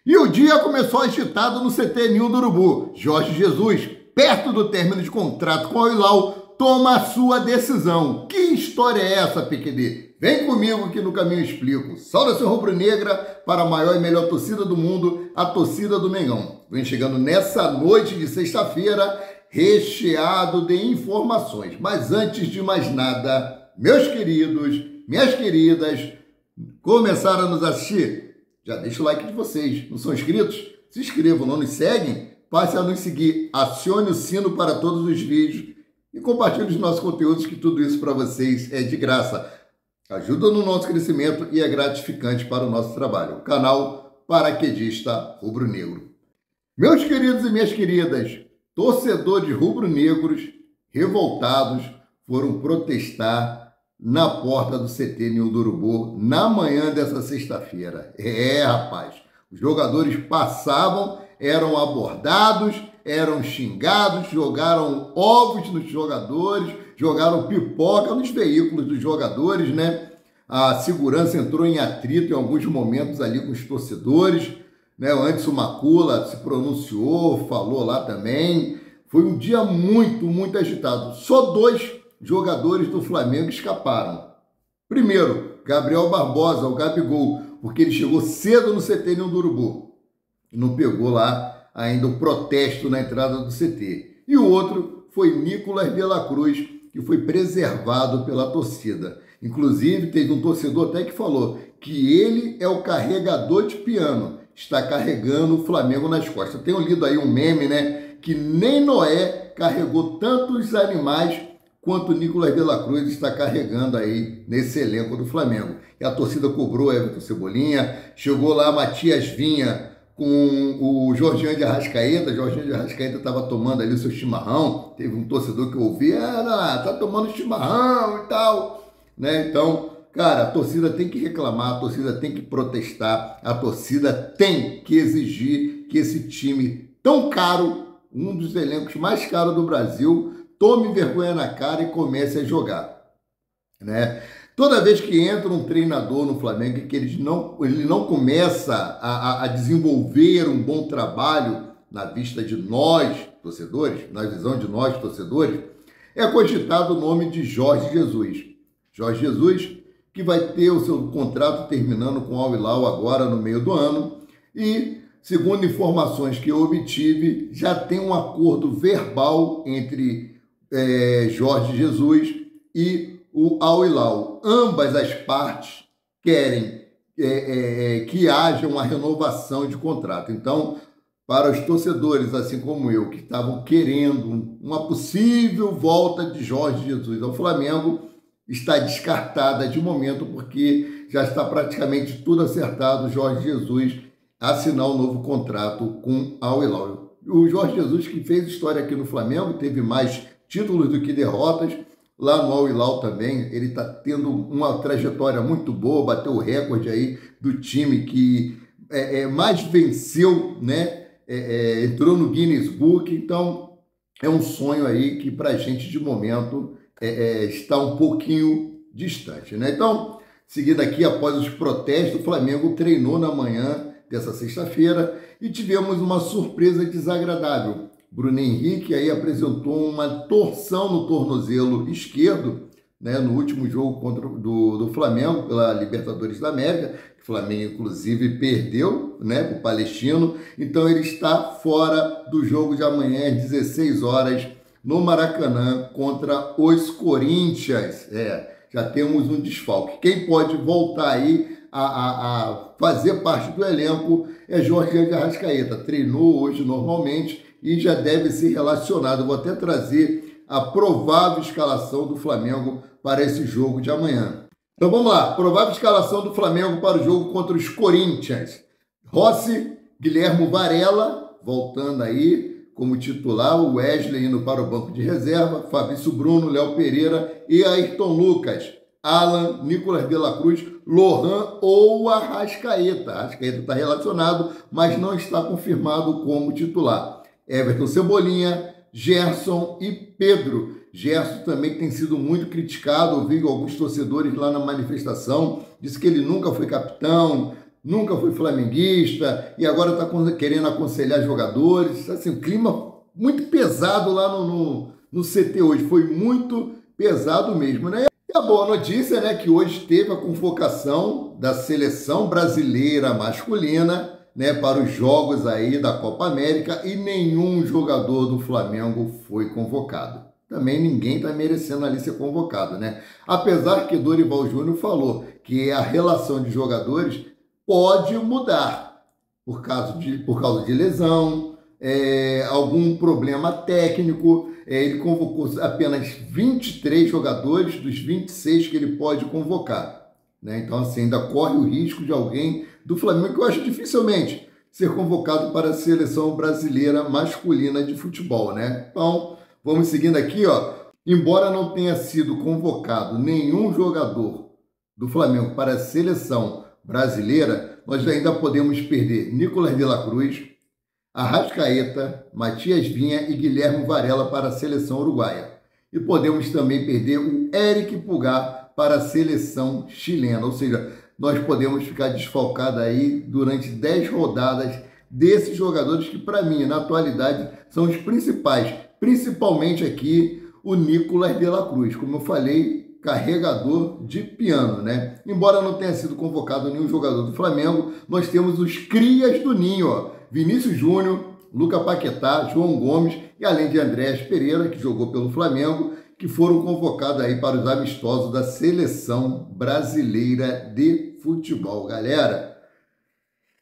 E o dia começou agitado no CT Ninho do Urubu. Jorge Jesus, perto do término de contrato com o Al-Hilal, toma a sua decisão. Que história é essa, PQD? Vem comigo que no caminho eu explico. Saudação rubro-negra para a maior e melhor torcida do mundo, a torcida do Mengão. Vem chegando nessa noite de sexta-feira, recheado de informações. Mas antes de mais nada, meus queridos, minhas queridas, começaram a nos assistir? Já deixa o like de vocês. Não são inscritos? Se inscrevam, não nos seguem? Passe a nos seguir, acione o sino para todos os vídeos e compartilhe os nossos conteúdos, que tudo isso para vocês é de graça. Ajuda no nosso crescimento e é gratificante para o nosso trabalho. O canal Paraquedista Rubro-Negro. Meus queridos e minhas queridas, torcedores rubro-negros revoltados foram protestar na porta do CT Ninho do Urubu na manhã dessa sexta-feira. Rapaz, os jogadores passavam, eram abordados, eram xingados, jogaram ovos nos jogadores, jogaram pipoca nos veículos dos jogadores, né? A segurança entrou em atrito em alguns momentos ali com os torcedores, né? O Anderson Macula se pronunciou, falou lá também. Foi um dia muito agitado. Só 2 jogadores do Flamengo escaparam. Primeiro, Gabriel Barbosa, o Gabigol, porque ele chegou cedo no CT Ninho do Urubu e não pegou lá ainda o protesto na entrada do CT. E o outro foi Nicolas de la Cruz, que foi preservado pela torcida. Inclusive, teve um torcedor até que falou que ele é o carregador de piano, está carregando o Flamengo nas costas. Eu tenho lido aí um meme, né, que nem Noé carregou tantos animais quanto Nicolas de la Cruz está carregando aí nesse elenco do Flamengo. E a torcida cobrou Everton Cebolinha, chegou lá Matias Vinha com o Jorginho de Arrascaeta. Jorginho de Arrascaeta estava tomando ali o seu chimarrão, teve um torcedor que ouvia, tá tomando chimarrão e tal, né? Então, cara, a torcida tem que reclamar, a torcida tem que protestar, a torcida tem que exigir que esse time tão caro, um dos elencos mais caros do Brasil, tome vergonha na cara e comece a jogar, né? Toda vez que entra um treinador no Flamengo e que ele não começa a desenvolver um bom trabalho na vista de nós, torcedores, na visão de nós, torcedores, é cogitado o nome de Jorge Jesus. Jorge Jesus, que vai ter o seu contrato terminando com o Al-Hilal agora no meio do ano e, segundo informações que eu obtive, já tem um acordo verbal entre Jorge Jesus e o Al-Hilal. Ambas as partes querem que haja uma renovação de contrato. Então, para os torcedores, assim como eu, que estavam querendo uma possível volta de Jorge Jesus ao Flamengo, está descartada de momento, porque já está praticamente tudo acertado. Jorge Jesus assinar um novo contrato com Al-Hilal. O Jorge Jesus, que fez história aqui no Flamengo, teve mais títulos do que derrotas. Lá no Al-Hilal também, ele está tendo uma trajetória muito boa, bateu o recorde aí do time que mais venceu, né? Entrou no Guinness Book. Então, é um sonho aí que para a gente, de momento, está um pouquinho distante, né? Então, seguindo aqui, após os protestos, o Flamengo treinou na manhã dessa sexta-feira e tivemos uma surpresa desagradável. Bruno Henrique aí apresentou uma torção no tornozelo esquerdo, né, no último jogo do Flamengo pela Libertadores da América. O Flamengo, inclusive, perdeu, né, para o Palestino. Então, ele está fora do jogo de amanhã, às 16 horas, no Maracanã, contra os Corinthians. Já temos um desfalque. Quem pode voltar aí a fazer parte do elenco é Jorge de Arrascaeta. Treinou hoje normalmente e já deve ser relacionado. Vou até trazer a provável escalação do Flamengo para esse jogo de amanhã. Então vamos lá, provável escalação do Flamengo para o jogo contra os Corinthians. Rossi, Guilherme Varela, voltando aí como titular, o Wesley indo para o banco de reserva, Fabrício Bruno, Léo Pereira e Ayrton Lucas. Alan, Nicolas de la Cruz, Lohan ou Arrascaeta. Arrascaeta está relacionado, mas não está confirmado como titular. Everton Cebolinha, Gerson e Pedro. Gerson também tem sido muito criticado, ouvi alguns torcedores lá na manifestação, disse que ele nunca foi capitão, nunca foi flamenguista e agora está querendo aconselhar jogadores. Assim, um clima muito pesado lá no CT hoje, foi muito pesado mesmo, né? E a boa notícia, né, que hoje teve a convocação da seleção brasileira masculina, né, para os jogos aí da Copa América e nenhum jogador do Flamengo foi convocado. Também ninguém está merecendo ali ser convocado, né? Apesar que Dorival Júnior falou que a relação de jogadores pode mudar por causa de lesão, algum problema técnico. Ele convocou apenas 23 jogadores dos 26 que ele pode convocar, né? Então, assim, ainda corre o risco de alguém do Flamengo, que eu acho dificilmente ser convocado para a seleção brasileira masculina de futebol, né? Então, vamos seguindo aqui, ó. Embora não tenha sido convocado nenhum jogador do Flamengo para a seleção brasileira, nós ainda podemos perder Nicolas de la Cruz, Arrascaeta, Matias Vinha e Guilherme Varela para a seleção uruguaia. E podemos também perder o Eric Pulgar para a seleção chilena. Ou seja, nós podemos ficar desfalcados aí durante 10 rodadas desses jogadores que, para mim, na atualidade, são os principais. Principalmente aqui o Nicolas de la Cruz. Como eu falei, carregador de piano, né? Embora não tenha sido convocado nenhum jogador do Flamengo, nós temos os crias do Ninho, ó. Vinícius Júnior, Lucas Paquetá, João Gomes e além de Andréas Pereira, que jogou pelo Flamengo, que foram convocados aí para os amistosos da seleção brasileira de futebol. Galera,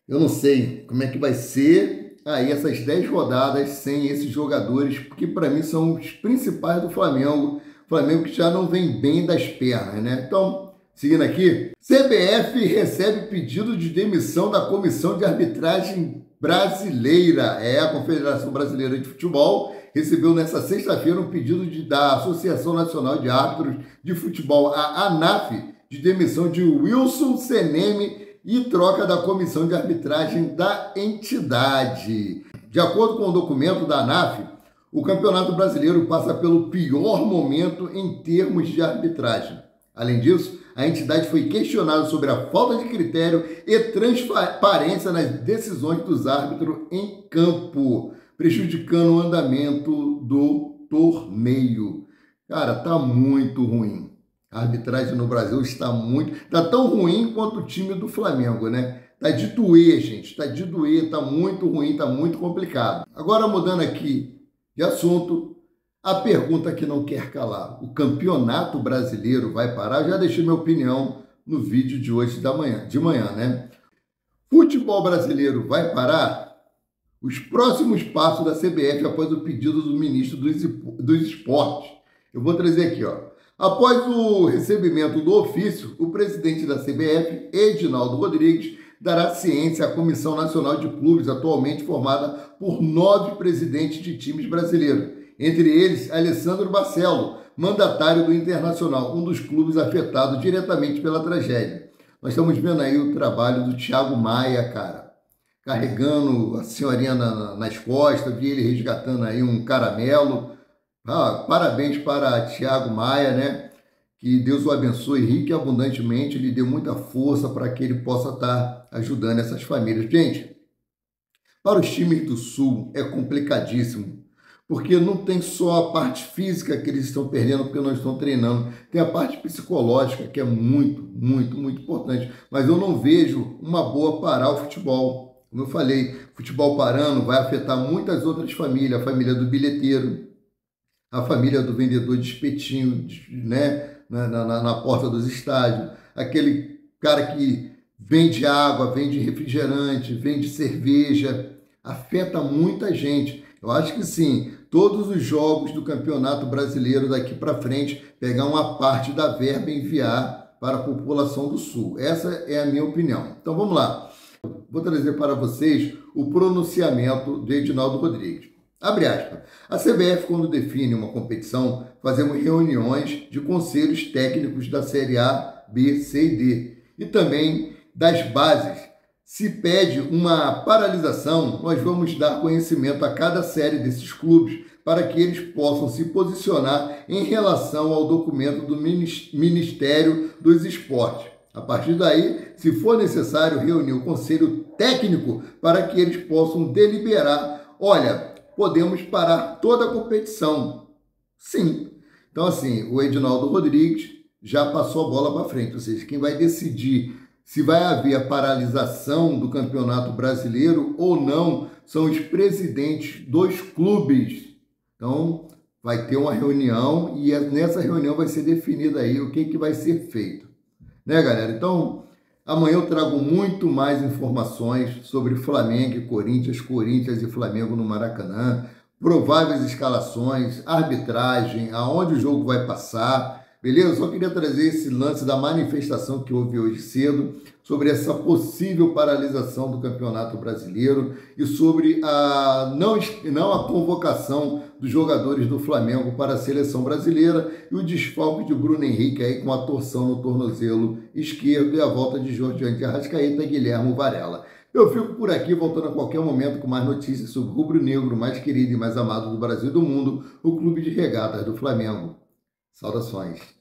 eu não sei como é que vai ser aí essas 10 rodadas sem esses jogadores, porque para mim são os principais do Flamengo. Flamengo que já não vem bem das pernas, né? Então, seguindo aqui, CBF recebe pedido de demissão da Comissão de Arbitragem Brasileira. A Confederação Brasileira de Futebol recebeu nesta sexta-feira um pedido da Associação Nacional de Árbitros de Futebol, a ANAF, de demissão de Wilson Seneme e troca da comissão de arbitragem da entidade. De acordo com o documento da ANAF, o Campeonato Brasileiro passa pelo pior momento em termos de arbitragem. Além disso, a entidade foi questionada sobre a falta de critério e transparência nas decisões dos árbitros em campo, prejudicando o andamento do torneio. Cara, tá muito ruim. A arbitragem no Brasil está tão ruim quanto o time do Flamengo, né? Tá de doer, gente, tá de doer, tá muito ruim, tá muito complicado. Agora, mudando aqui de assunto, a pergunta que não quer calar: o Campeonato Brasileiro vai parar? Eu já deixei minha opinião no vídeo de hoje de manhã, né? Futebol brasileiro vai parar? Os próximos passos da CBF após o pedido do ministro dos Esportes. Eu vou trazer aqui, ó. Após o recebimento do ofício, o presidente da CBF, Edinaldo Rodrigues, dará ciência à Comissão Nacional de Clubes, atualmente formada por 9 presidentes de times brasileiros. Entre eles, Alessandro Barcelo, mandatário do Internacional, um dos clubes afetados diretamente pela tragédia. Nós estamos vendo aí o trabalho do Thiago Maia, cara, carregando a senhorinha nas costas, vi ele resgatando aí um caramelo. Parabéns para Thiago Maia, né? Que Deus o abençoe rico e abundantemente, ele dê muita força para que ele possa estar ajudando essas famílias. Gente, para os times do Sul é complicadíssimo, porque não tem só a parte física que eles estão perdendo porque não estão treinando, tem a parte psicológica que é muito, muito, muito importante. Mas eu não vejo uma boa parar o futebol. Como eu falei, futebol parando vai afetar muitas outras famílias, a família do bilheteiro, a família do vendedor de espetinho, né, na porta dos estádios, aquele cara que vende água, vende refrigerante, vende cerveja, afeta muita gente. Eu acho que sim, todos os jogos do Campeonato Brasileiro daqui para frente, pegar uma parte da verba e enviar para a população do Sul. Essa é a minha opinião. Então vamos lá. Vou trazer para vocês o pronunciamento de Edinaldo Rodrigues. Abre aspas. A CBF, quando define uma competição, fazemos reuniões de conselhos técnicos da Série A, B, C e D e também das bases. Se pede uma paralisação, nós vamos dar conhecimento a cada série desses clubes para que eles possam se posicionar em relação ao documento do Ministério dos Esportes. A partir daí, se for necessário, reunir o conselho técnico para que eles possam deliberar. Olha, podemos parar toda a competição. Sim. Então, assim, o Edinaldo Rodrigues já passou a bola para frente. Ou seja, quem vai decidir se vai haver a paralisação do Campeonato Brasileiro ou não são os presidentes dos clubes. Então, vai ter uma reunião e nessa reunião vai ser definido aí o que vai ser feito. Né, galera? Então, amanhã eu trago muito mais informações sobre Flamengo e Corinthians, Corinthians e Flamengo no Maracanã, prováveis escalações, arbitragem, aonde o jogo vai passar, beleza? Só queria trazer esse lance da manifestação que houve hoje cedo sobre essa possível paralisação do Campeonato Brasileiro e sobre a não a convocação dos jogadores do Flamengo para a seleção brasileira e o desfalque de Bruno Henrique aí com a torção no tornozelo esquerdo e a volta de Jorge Arrascaeta e Guilherme Varela. Eu fico por aqui, voltando a qualquer momento com mais notícias sobre o rubro-negro mais querido e mais amado do Brasil e do mundo, o Clube de Regatas do Flamengo. Saudações.